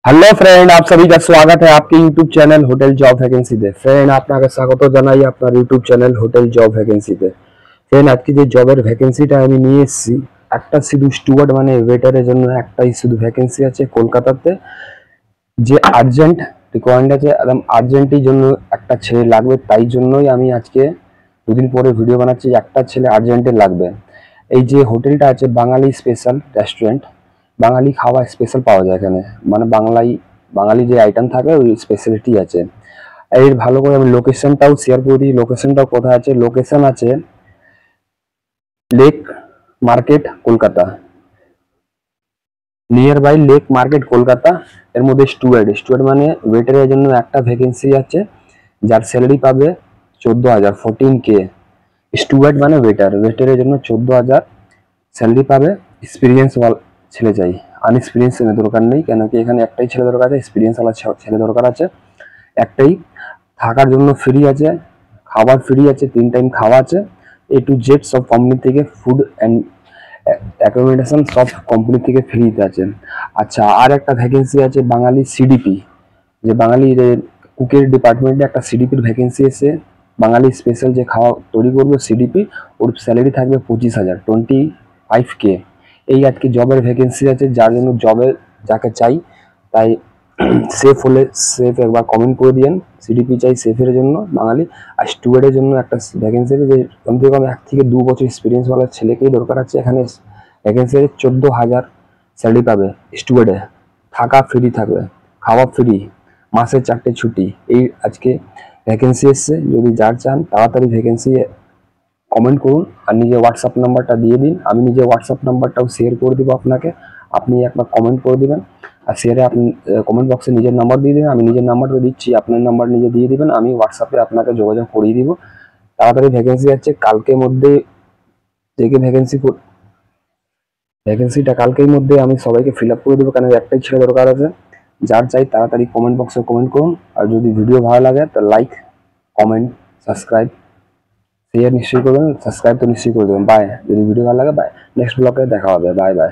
Hello friend, आप सभी का स्वागत है आपके यूट्यूब चैनल होटल जॉब वैकेंसीতে। फ्रेंड আপনাকে স্বাগত জানাই আপনার ইউটিউব চ্যানেল হোটেল জব ভ্যাকেন্সিতে। ফ্রেন্ড, আজকে যে জবের ভ্যাকেন্সিটা আমি নিয়ে এসেছি, একটা শুধু স্টুয়ার্ড মানে ওয়েটারের জন্য একটাই শুধু ভ্যাকেন্সি আছে কলকাতাতে। যে আর্জেন্ট রিকোয়ারমেন্ট আছে, একদম আর্জেন্টের জন্য একটা ছেলে লাগবে, তাই জন্যই আমি আজকে দুদিন পরে ভিডিও বানাচ্ছি। একটা ছেলে আর্জেন্টে লাগবে। এই যে হোটেলটা আছে বাঙালি স্পেশাল রেস্টুরেন্ট, বাঙালি খাওয়া স্পেশাল পাওয়া যায় এখানে, মানে বাঙালি যে আইটেম থাকে ওই স্পেশালিটি আছে। এর ভালো করে আমি লোকেশনটাও শেয়ার করে দিই। লোকেশনটাও কোথায় আছে? লোকেশন আছে lake market Kolkata, near by lake market Kolkata. এর মধ্যে স্টুয়ার্ড মানে ওয়েটারের জন্য একটা ভ্যাকেন্সি আছে, যার স্যালারি পাবে 14,000, 14K। স্টুয়ার্ড মানে ওয়েটারের জন্য 14,000 স্যালারি পাবে। এক্সপিরিয়েন্স ছেলে চাই, আনএক্সপিরিয়েন্স ছেলে দরকার নেই, কেন কি এখানে একটাই ছেলে দরকার আছে, এক্সপিরিয়েন্স ওয়ালা ছেলে দরকার আছে একটাই। থাকার জন্য ফ্রি আছে, খাবার ফ্রি আছে, 3 টাইম খাওয়া আছে। A to Z সব কোম্পানি থেকে, ফুড অ্যান্ড অ্যাকোমোডেশন সব কোম্পানি থেকে ফ্রিতে আছে। আচ্ছা, আর একটা ভ্যাকেন্সি আছে বাঙালি সিডিপি, যে বাঙালি কুকের ডিপার্টমেন্টে একটা সিডিপির ভ্যাকেন্সি এসে, বাঙালি স্পেশাল যে খাওয়া তৈরি করবে সিডিপি, ওর স্যালারি থাকবে 25,000, 25K। এই আজকে জবের ভ্যাকেন্সি আছে, যার জন্য জবে যাকে চাই, তাই সেফ হলে সেফ একবার কমেন্ট করে দিয়েন। সিডিপি চাই সেফের জন্য বাঙালি। আর স্টুয়ার্ডের জন্য একটা ভ্যাকেন্সি আছে, যে কম থেকে কম 1 থেকে 2 বছর এক্সপিরিয়েন্স ওয়ালা ছেলেকেই দরকার আছে। এখানে ভ্যাকেন্সি আছে, 14,000 স্যালারি পাবে স্টুয়ার্ডে। থাকা ফ্রি থাকবে, খাওয়া ফ্রি, মাসে 4টে ছুটি। এই আজকে ভ্যাকেন্সি এসছে। যদি যার চান তাড়াতাড়ি ভ্যাকেন্সি কমেন্ট করুন আর নিজের হোয়াটসঅ্যাপ নাম্বারটা দিয়ে দিন। আমি নিজের হোয়াটসঅ্যাপ নাম্বারটাও শেয়ার করে দেবো আপনাকে, আপনি একবার কমেন্ট করে দিবেন। আর শেয়ারে আপনি কমেন্ট বক্সে নিজের নাম্বার দিয়ে দেবেন, আমি নিজের নাম্বারটা দিচ্ছি, আপনার নাম্বার নিজে দিয়ে দিবেন, আমি হোয়াটসঅ্যাপে আপনাকে যোগাযোগ করিয়ে দিব। তাড়াতাড়ি ভ্যাকেন্সি আছে, কালকের মধ্যে যে ভ্যাকেন্সিটা কালকের মধ্যে আমি সবাইকে ফিল আপ করে দেবো, কারণ একটাই ছেলে দরকার আছে। যার চাই তাড়াতাড়ি কমেন্ট বক্সে কমেন্ট করুন। আর যদি ভিডিও ভালো লাগে তো লাইক, কমেন্ট, সাবস্ক্রাইব, শেয়ার নিশ্চয়ই করবেন, সাবস্ক্রাইব তো নিশ্চয়ই করে দেবেন। বাই। যদি ভিডিও ভালো লাগে বাই, নেক্সট ব্লগে দেখা হবে। Bye bye.